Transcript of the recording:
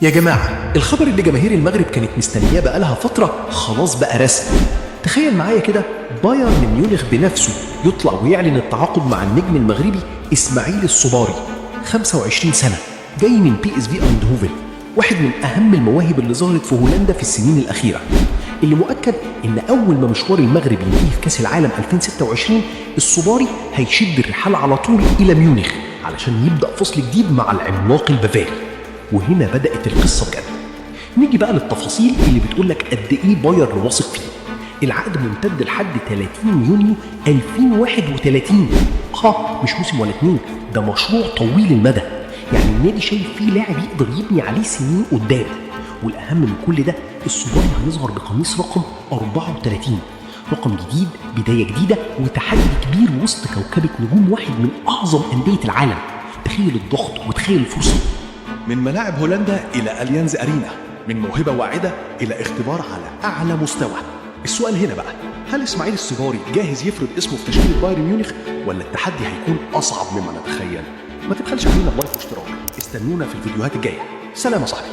يا جماعة الخبر اللي جماهير المغرب كانت مستنياه بقالها فترة خلاص بقى رسمي. تخيل معايا كده بايرن ميونخ بنفسه يطلع ويعلن التعاقد مع النجم المغربي إسماعيل الصباري، 25 سنة، جاي من PSV ايندهوفن، واحد من أهم المواهب اللي ظهرت في هولندا في السنين الأخيرة. اللي مؤكد إن أول ما مشوار المغرب ينتهي في كأس العالم 2026 الصباري هيشد الرحال على طول إلى ميونخ علشان يبدأ فصل جديد مع العملاق البافاري. وهنا بدأت القصة بجد. نيجي بقى للتفاصيل اللي بتقولك قد إيه بايرن واثق فيه. العقد ممتد لحد 30 يونيو 2031. مش موسم ولا اتنين، ده مشروع طويل المدى. يعني النادي شايف فيه لاعب يقدر يبني عليه سنين قدام. والأهم من كل ده الصباري هيظهر بقميص رقم 34، رقم جديد، بداية جديدة، وتحدي كبير وسط كوكبة نجوم واحد من أعظم أندية العالم. تخيل الضغط وتخيل الفرصة. من ملاعب هولندا إلى أليانز أرينا، من موهبة واعدة إلى اختبار على أعلى مستوى. السؤال هنا بقى، هل إسماعيل الصباري جاهز يفرض اسمه في تشكيلة بايرن ميونخ ولا التحدي هيكون أصعب مما نتخيل؟ ما تبخلش علينا بلايك واشتراك، استنونا في الفيديوهات الجاية. سلام يا صاحبي.